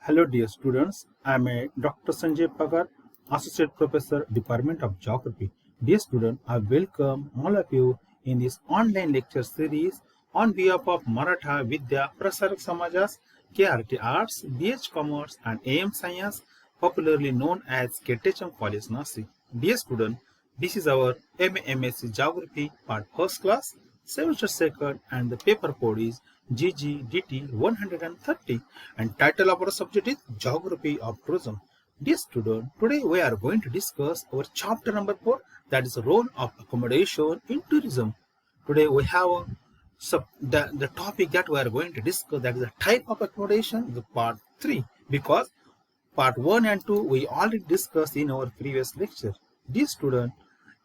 Hello dear students, I am Dr. Sanjay Pagar, Associate Professor, Department of Geography. Dear student, I welcome all of you in this online lecture series on behalf of Maratha Vidya Prasarak Samajas, KRT Arts, BH Commerce and AM Science, popularly known as KTHM College Nasi. Dear student, this is our MSc Geography Part First Class, Semester Second, and the paper code is GGDT 130, and title of our subject is Geography of Tourism. Dear student, today we are going to discuss our chapter number 4, that is the role of accommodation in tourism. Today we have the topic that we are going to discuss, that is the type of accommodation, the part 3, because part 1 and 2 we already discussed in our previous lecture. Dear student,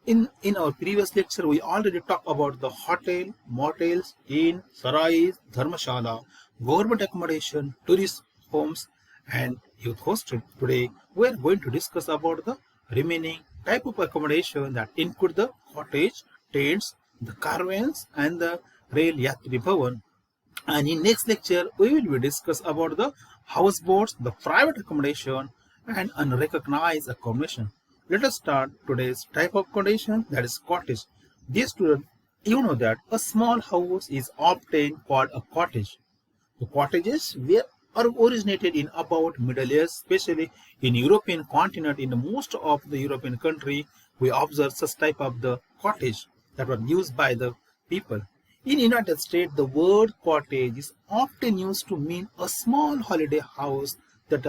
in our previous lecture, we already talked about the hotel, motels, inn, sarais, dharmashala, government accommodation, tourist homes, and youth hostel. Today, we are going to discuss about the remaining type of accommodation that include the cottage, tents, the caravans, and the rail yatri bhavan. And in next lecture, we will be discuss about the houseboats, the private accommodation, and unrecognized accommodation. Let us start today's type of accommodation, that is cottage. Dear student, you know that a small house is often called a cottage. The cottages are originated in about Middle East, especially in European continent. In most of the European country, we observe such type of the cottage that were used by the people. In United States, the word cottage is often used to mean a small holiday house that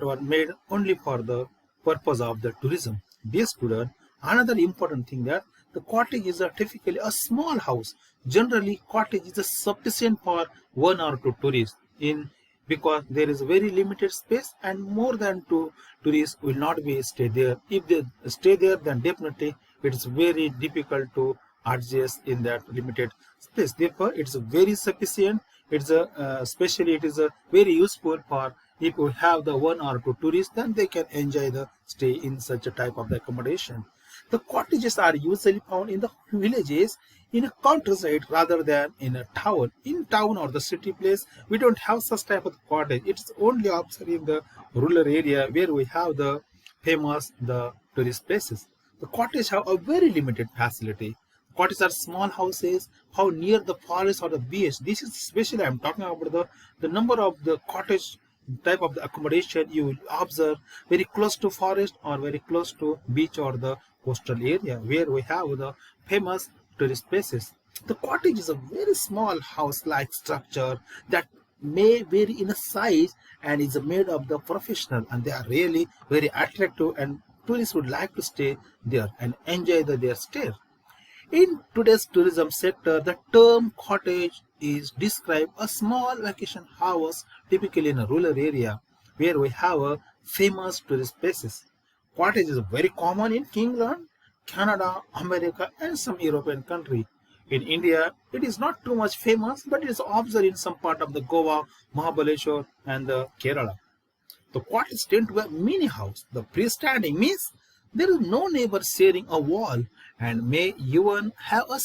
were made only for the purpose of the tourism. Dear student, another important thing that the cottage is typically a small house. Generally, cottage is sufficient for one or two tourists because there is very limited space and more than two tourists will not be stay there. If they stay there, then definitely it is very difficult to adjust in that limited space. Therefore, it is very sufficient. Especially it is very useful for if we have the one or two tourists, then they can enjoy the stay in such a type of the accommodation. The cottages are usually found in the villages in a countryside rather than in a town. In town or the city place, we don't have such type of cottage. It's only observed in the rural area where we have the the tourist places. The cottages have a very limited facility. Cottages are small houses found near the forest or the beach. This is especially I'm talking about the number of the cottage type of the accommodation you will observe very close to forest or very close to beach or the coastal area where we have the famous tourist places. The cottage is a very small house-like structure that may vary in a size and is made of the professional, and they are really very attractive and tourists would like to stay there and enjoy their stay. In today's tourism sector, the term cottage is describe a small vacation house typically in a rural area where we have a famous tourist places. Cottage is very common in England, Canada, America, and some European country. In India, it is not too much famous, but it is observed in some part of the Goa, Mahabaleshwar, and the Kerala. The cottage tend to be a mini house. The freestanding means there is no neighbor sharing a wall and may even have a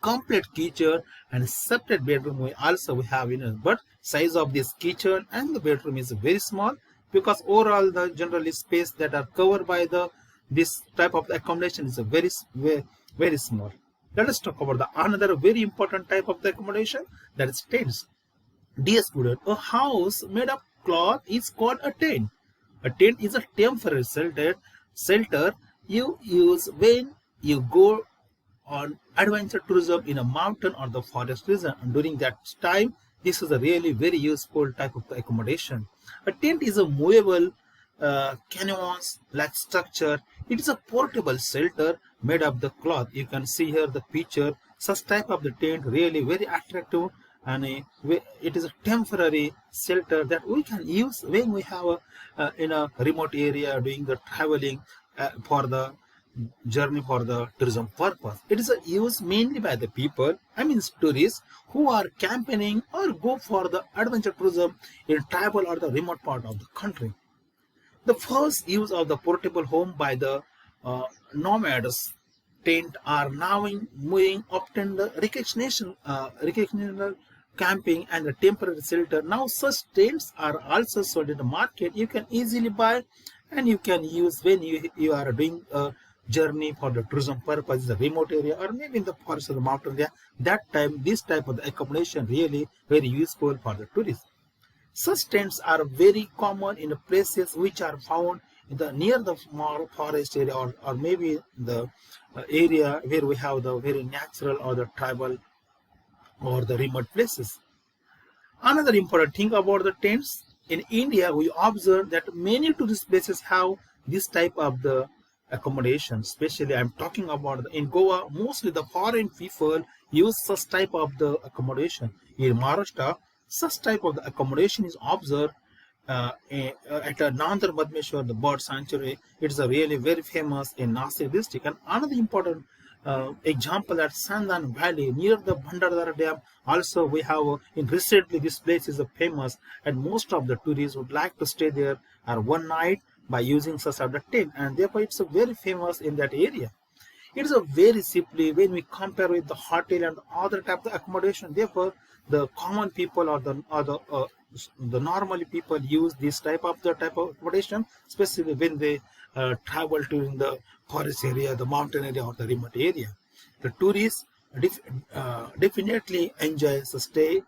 complete kitchen and separate bedroom. We have in it, but size of this kitchen and the bedroom is very small because overall the generally space that are covered by this type of accommodation is a very small. Let us talk about the another very important type of the accommodation, that is tents. Dear student, a house made of cloth is called a tent. A tent is a temporary shelter you use when you go on adventure tourism in a mountain or the forest region. And during that time, this is a really very useful type of accommodation. A tent is a movable canvas-like structure. It is a portable shelter made of the cloth. You can see here the picture. Such type of the tent really very attractive, and it is a temporary shelter that we can use when we have in a remote area doing the traveling for the journey for the tourism purpose. It is used mainly by the people, tourists who are campaigning or go for the adventure tourism in tribal or the remote part of the country. The first use of the portable home by the nomads tent are now moving often the recreational camping and the temporary shelter. Now such tents are also sold in the market. You can easily buy and you can use when you are doing a journey for the tourism purpose, the remote area or maybe in the forest or the mountain area. That time this type of the accommodation really very useful for the tourists. Such tents are very common in the places which are found in the near the forest area or maybe the area where we have the very natural or the tribal or the remote places. Another important thing about the tents, in India we observe that many tourist places have this type of the accommodation. Especially I'm talking about in Goa, mostly the foreign people use such type of the accommodation. In Maharashtra, such type of the accommodation is observed at Nandar Madmeshwar, the bird sanctuary. It's a really very famous in Nasik district. And another important example at Sandan Valley near the Bhandardara Dam. Also, we have in recently this place is famous, and most of the tourists would like to stay there one night by using such of the tent, and therefore it's a very famous in that area. It is a very simply when we compare with the hotel and other type of accommodation. Therefore, the common people or the normally people use this type of accommodation, especially when they travel to in the forest area, the mountain area, or the remote area. The tourists definitely enjoy to stay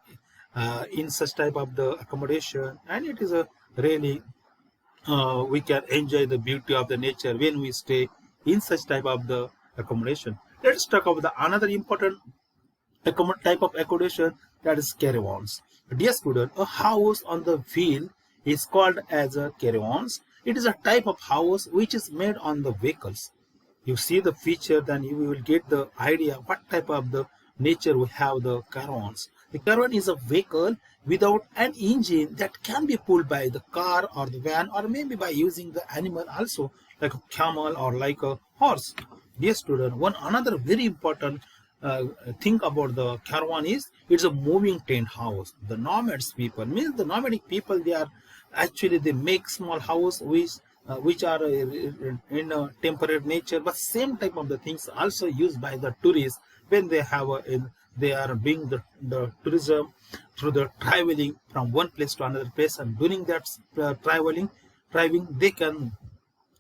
in such type of the accommodation, and it is a really we can enjoy the beauty of the nature when we stay in such type of the accommodation. Let's talk about the another important type of accommodation, that is caravans. Dear student, a house on the wheel is called as a caravans. It is a type of house which is made on the vehicles. You see the feature, then you will get the idea what type of the nature we have the caravans. The caravan is a vehicle without an engine that can be pulled by the car or the van or maybe by using the animal also, like a camel or like a horse. Dear student, one another very important thing about the caravan is it's a moving tent house. The nomads people means the nomadic people, they are actually they make small house which are in a temporary nature, but same type of the things also used by the tourists when they have they are doing the tourism through the traveling from one place to another place, and during that driving they can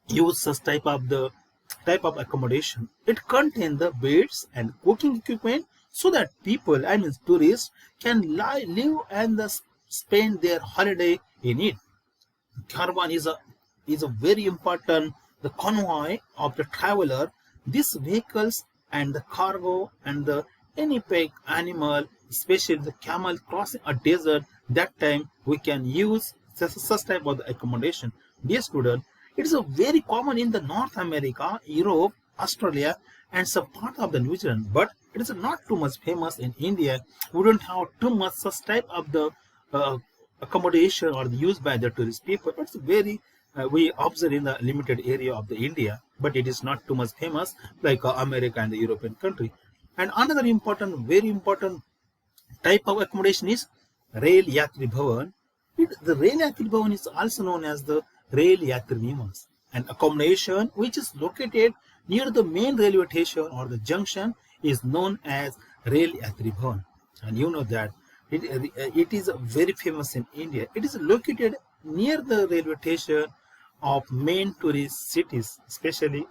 use such type of accommodation. It contains the beds and cooking equipment so that people, I mean tourists, can live and spend their holiday in it. Caravan is a very important the convoy of the traveler. These vehicles and the cargo and the any peg animal, especially the camel crossing a desert, that time we can use such type of accommodation. Dear student, it is a very common in the North America, Europe, Australia, and some part of the New Zealand, but it is not too much famous in India. We don't have too much such type of the accommodation or used by the tourist people. It's very we observe in the limited area of the India, but it is not too much famous like America and the European country. And another important, very important type of accommodation is Rail Yatri Bhavan. The Rail Yatri Bhavan is also known as the Rail Yatri Niwas, an accommodation which is located near the main railway station or the junction is known as Rail Yatri Bhavan. And you know that it is very famous in India. It is located near the railway station of main tourist cities, especially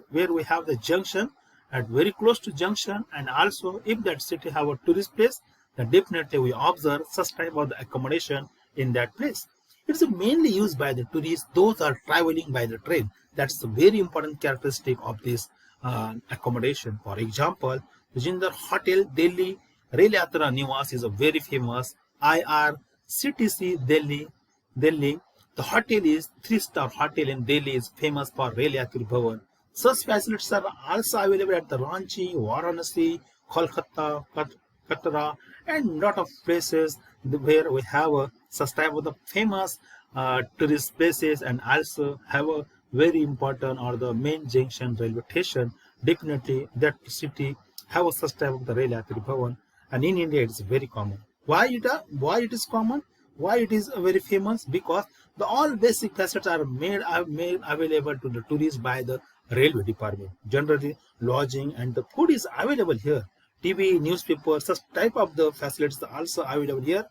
where we have the junction at very close to junction, and also if that city have a tourist place, then definitely we observe such type of the accommodation in that place. It's mainly used by the tourists, those are traveling by the train. That's a very important characteristic of this accommodation. For example, Jinder Hotel Delhi Rail Yatra Niwas is a very famous IRCTC Delhi. The hotel is 3-star hotel in Delhi, is famous for Rail Yatri Bhavan. Such facilities are also available at the Ranchi, Varanasi, Kolkata, Katra, and lot of places where we have such type of the famous tourist places, and also have a very important or the main junction railway station. Definitely that city have a such type of the Rail Yatri Bhavan, and in India it is very common. Why it is common? Why it is very famous? Because the all basic facilities are made available to the tourists by the railway department. Generally, lodging and the food is available here. TV, newspaper, such type of the facilities are also available here,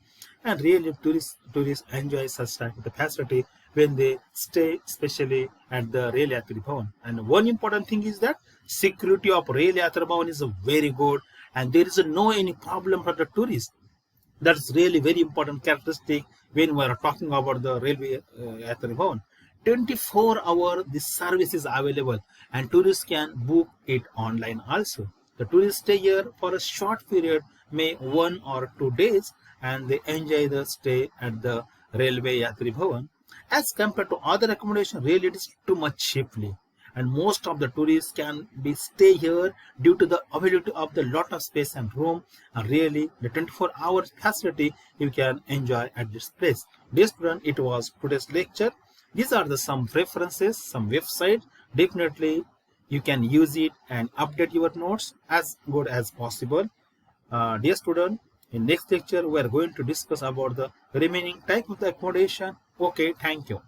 and really tourists enjoy such type of the facility when they stay, especially at the Rail Yatri Bhavan. And one important thing is that security of Rail Yatri Bhavan is very good, and there is no any problem for the tourists. That's really very important characteristic when we are talking about the railway Yatri Bhavan. 24-hour this service is available, and tourists can book it online also. The tourists stay here for a short period, may 1 or 2 days, and they enjoy the stay at the railway Yatri Bhavan. As compared to other accommodation, really it is too much cheaply, and most of the tourists can be stay here due to the availability of the lot of space and room, and really the 24-hour facility you can enjoy at this place. Dear student, it was today's lecture. These are the some references, some website. Definitely you can use it and update your notes as good as possible. Dear student, in next lecture we are going to discuss about the remaining type of the accommodation. Okay, thank you.